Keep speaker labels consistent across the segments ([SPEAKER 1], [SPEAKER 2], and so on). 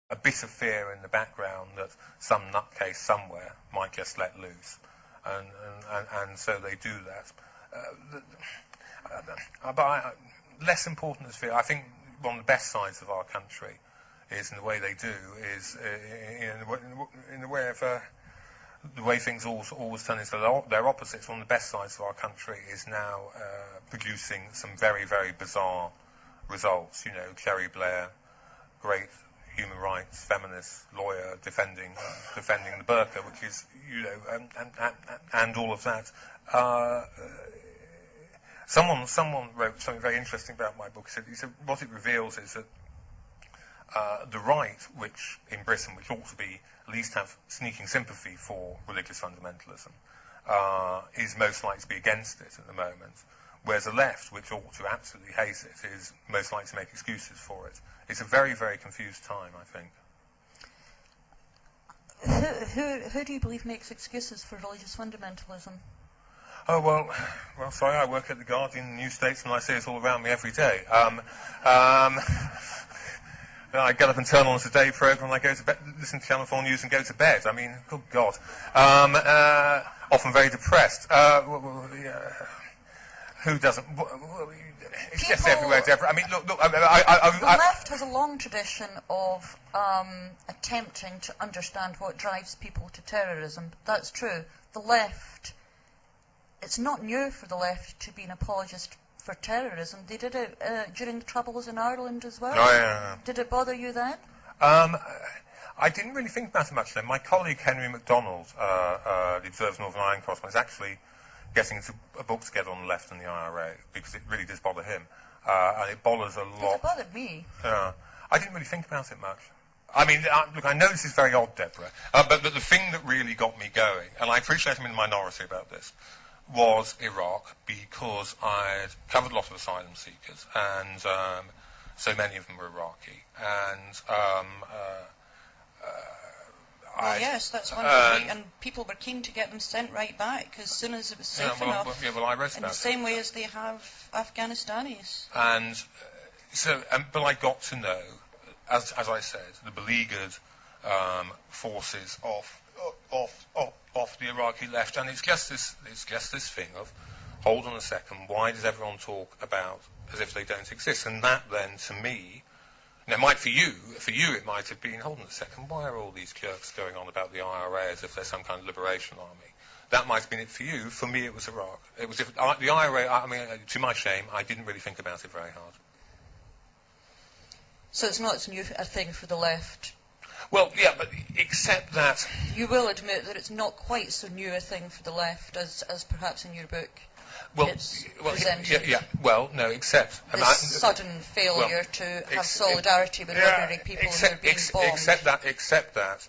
[SPEAKER 1] a bit of fear in the background that some nutcase somewhere might just let loose, and so they do that. Less important as fear, I think one of the best sides of our country is in the way they do, is in the way of the way things always turn into their opposites. One of the best sides of our country is now producing some very, very bizarre results. You know, Cherry Blair, great human rights feminist lawyer defending the burqa, which is, you know, and all of that. Someone wrote something very interesting about my book. He said what it reveals is that the right, which in Britain, which ought to be at least have sneaking sympathy for religious fundamentalism, is most likely to be against it at the moment, whereas the left, which ought to absolutely hate it, is most likely to make excuses for it. It's a very, very confused time, I think.
[SPEAKER 2] Who do you believe makes excuses for religious fundamentalism?
[SPEAKER 1] Oh, well, sorry, I work at The Guardian, New Statesman, I see it all around me every day. I get up and turn on the Today programme, and I go to bed, listen to Channel 4 News and go to bed. I mean, good God. Often very depressed. Who doesn't? It's just everywhere, Deborah. I mean, look.
[SPEAKER 2] The left has a long tradition of attempting to understand what drives people to terrorism. That's true. The left, it's not new for the left to be an apologist for terrorism. They did it during the Troubles in Ireland as well.
[SPEAKER 1] Oh, yeah.
[SPEAKER 2] Did it bother you then?
[SPEAKER 1] I didn't really think about it much then. My colleague Henry MacDonald, the Observer's Northern Ireland correspondent, is actually getting a book together on the left and the IRA, because it really does bother him. And it bothers a lot.
[SPEAKER 2] It bothered me.
[SPEAKER 1] I didn't really think about it much. I mean, look, I know this is very odd, Deborah, but the thing that really got me going, and I appreciate I'm in the minority about this, was Iraq, because I'd covered a lot of asylum seekers, and so many of them were Iraqi, and
[SPEAKER 2] yes, that's wonderful, and people were keen to get them sent right back as soon as it was safe enough.
[SPEAKER 1] I wrote
[SPEAKER 2] in the same way as they have Afghanistanis.
[SPEAKER 1] And so, but I got to know, as I said, the beleaguered forces of the Iraqi left, and it's just this thing of, hold on a second, why does everyone talk about as if they don't exist? And that then, to me, might for you it might have been, hold on a second, why are all these jerks going on about the IRA as if they're some kind of liberation army? That might have been it for you. For me, it was Iraq. It was different. The IRA, I mean, to my shame, I didn't really think about it very hard.
[SPEAKER 2] So it's not a new thing for the left?
[SPEAKER 1] Well, yeah, but except that...
[SPEAKER 2] You will admit that it's not quite so new a thing for the left as perhaps in your book it's presented.
[SPEAKER 1] Yeah, well, no, except...
[SPEAKER 2] sudden failure to have solidarity with ordinary people who are being bombed.
[SPEAKER 1] Except that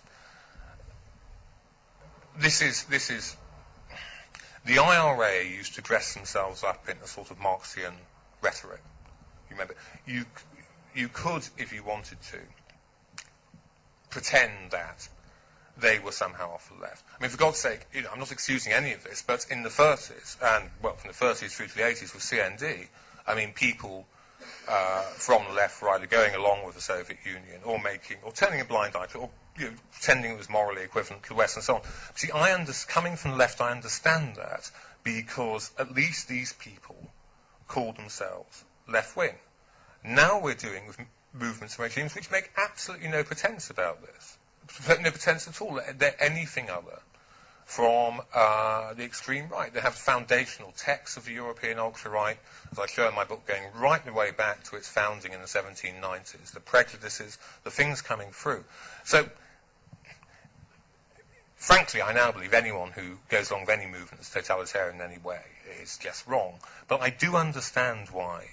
[SPEAKER 1] this is... The IRA used to dress themselves up in a sort of Marxian rhetoric. You remember? You could, if you wanted to, pretend that they were somehow off the left. I mean, for God's sake, I'm not excusing any of this, but in the 30s, and, well, from the 30s through to the 80s with CND, I mean, people from the left were either going along with the Soviet Union or turning a blind eye to, or pretending it was morally equivalent to the West and so on. See, coming from the left, I understand that because at least these people called themselves left-wing. Now we're dealing with movements and regimes which make absolutely no pretense about this. No pretense at all. They're anything other from the extreme right. They have foundational texts of the European ultra-right, as I show in my book, going right the way back to its founding in the 1790s, the prejudices, the things coming through. So, frankly, I now believe anyone who goes along with any movement that's totalitarian in any way is just wrong. But I do understand why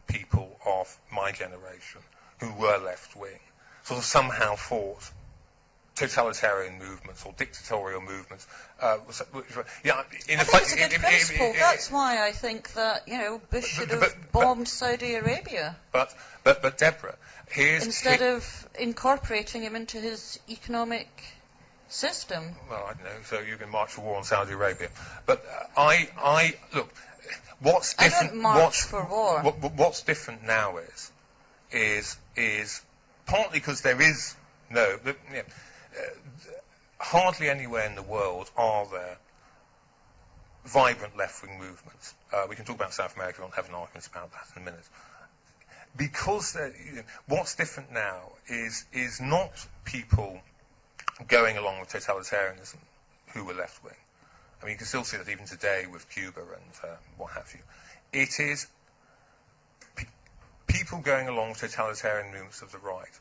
[SPEAKER 1] people of my generation who were left-wing sort of somehow thought totalitarian movements or dictatorial movements.
[SPEAKER 2] I think it's a good principle. That's why I think that Bush should have bombed Saudi Arabia.
[SPEAKER 1] But Deborah,
[SPEAKER 2] instead of incorporating him into his economic system.
[SPEAKER 1] Well, I don't know. So you can march for war on Saudi Arabia. But I look. What's different?
[SPEAKER 2] I don't march for war.
[SPEAKER 1] What's different now is partly because there is No, hardly anywhere in the world are there vibrant left-wing movements. We can talk about South America. We won't have an argument about that in a minute. Because what's different now is not people going along with totalitarianism who were left-wing. I mean, you can still see that even today with Cuba and what have you. It is people going along with totalitarian movements of the right.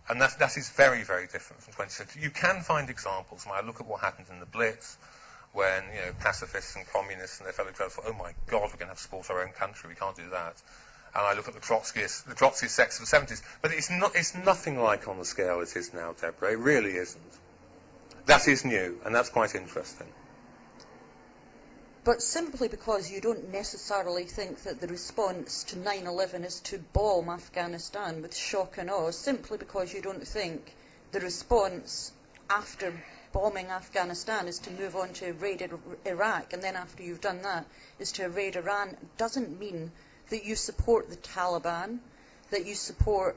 [SPEAKER 1] And that is very, very different from 20th century. You can find examples. When I look at what happened in the Blitz, when pacifists and communists and their fellow Croats thought, oh my God, we're going to have to support our own country. We can't do that. And I look at the Trotskyist sects of the 70s. But it's nothing like on the scale it is now, Deborah. It really isn't. That is new, and that's quite interesting.
[SPEAKER 2] But simply because you don't necessarily think that the response to 9/11 is to bomb Afghanistan with shock and awe, simply because you don't think the response after bombing Afghanistan is to move on to raid Iraq, and then after you've done that is to raid Iran, doesn't mean that you support the Taliban, that you support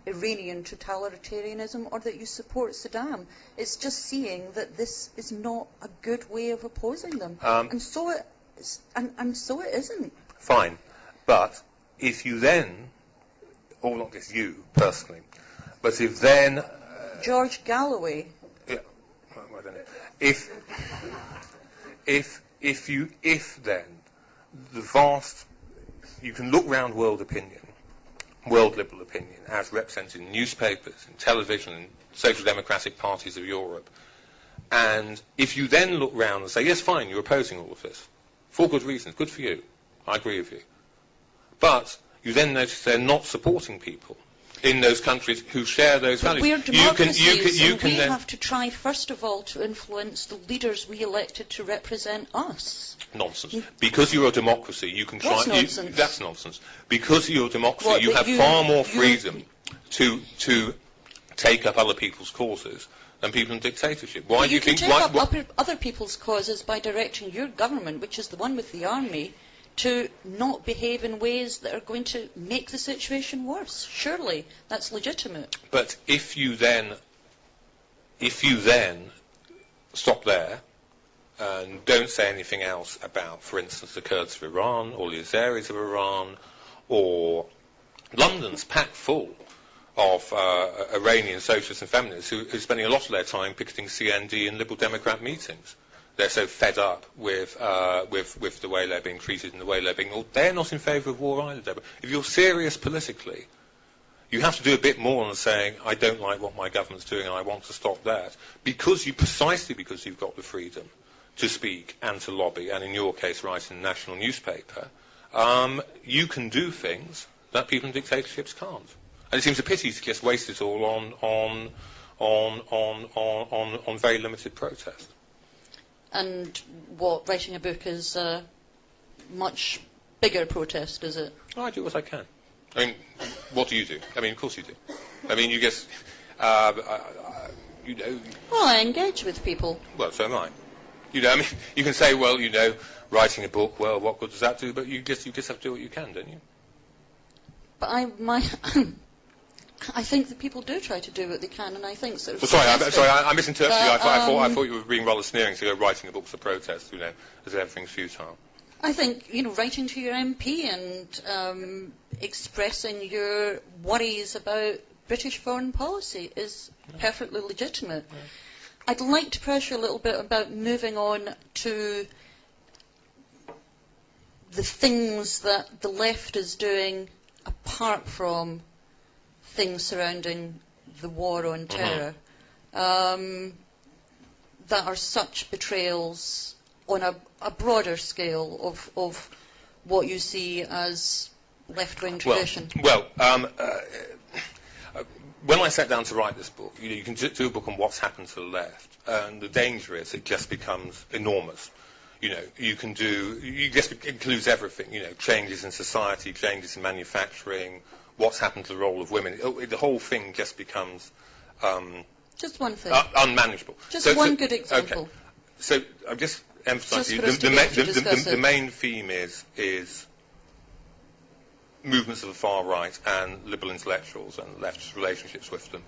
[SPEAKER 2] Iranian totalitarianism, or that you support Saddam. It's just seeing that this is not a good way of opposing them, and so it isn't.
[SPEAKER 1] Fine, but if you then, or not just you personally, but if then
[SPEAKER 2] George Galloway.
[SPEAKER 1] Yeah, I don't know. If then the vast, you can look round world opinion, world liberal opinion, as represented in newspapers, in television, in social democratic parties of Europe. And if you then look round and say, yes, fine, you're opposing all of this, for good reasons, good for you, I agree with you. But you then notice they're not supporting people in those countries who share those values.
[SPEAKER 2] We're democracies,
[SPEAKER 1] you can
[SPEAKER 2] we
[SPEAKER 1] then
[SPEAKER 2] have to try, first of all, to influence the leaders we elected to represent us.
[SPEAKER 1] Nonsense. Because you're a democracy, you can try.
[SPEAKER 2] That's nonsense.
[SPEAKER 1] That's nonsense. Because you're a democracy,
[SPEAKER 2] What,
[SPEAKER 1] you have far more freedom to take up other people's causes than people in dictatorship. Why do you think?
[SPEAKER 2] You can take up other people's causes by directing your government, which is the one with the army, to not behave in ways that are going to make the situation worse. Surely that's legitimate.
[SPEAKER 1] But if you then stop there and don't say anything else about, for instance, the Kurds of Iran or the Azeris of Iran, or London's packed full of Iranian socialists and feminists who are spending a lot of their time picketing CND and Liberal Democrat meetings. They're so fed up with the way they're being treated and the way they're being. They're not in favour of war either, Deborah. If you're serious politically, you have to do a bit more than saying, I don't like what my government's doing and I want to stop that. Precisely because you've got the freedom to speak and to lobby, and in your case, write in a national newspaper, you can do things that people in dictatorships can't. And it seems a pity to just waste it all on very limited protest.
[SPEAKER 2] And what, writing a book is a much bigger protest, is it?
[SPEAKER 1] I do what I can. I mean, what do you do? I mean, of course you do. I mean, you just, you know.
[SPEAKER 2] Well, I engage with people.
[SPEAKER 1] Well, so am I. You know, I mean, you can say, well, you know, writing a book, well, what good does that do? But you just have to do what you can, don't you?
[SPEAKER 2] But I think that people do try to do what they can, and I think sort of.
[SPEAKER 1] Well, I misinterpreted you. I thought you were being rather sneering to go writing a book's a protest, you know, as everything's futile.
[SPEAKER 2] I think, you know, writing to your MP and expressing your worries about British foreign policy is perfectly legitimate. Yeah. I'd like to press you a little bit about moving on to the things that the left is doing apart from things surrounding the war on terror, that are such betrayals on a broader scale of what you see as left-wing tradition.
[SPEAKER 1] Well, when I sat down to write this book, you can do a book on what's happened to the left, and the danger is it just becomes enormous. You know, it includes everything, you know, changes in society, changes in manufacturing, what's happened to the role of women. The whole thing just becomes
[SPEAKER 2] just one thing.
[SPEAKER 1] Unmanageable.
[SPEAKER 2] Just one good example.
[SPEAKER 1] Okay. So I'm just emphasising the main theme is movements of the far right and liberal intellectuals and left's relationships with them.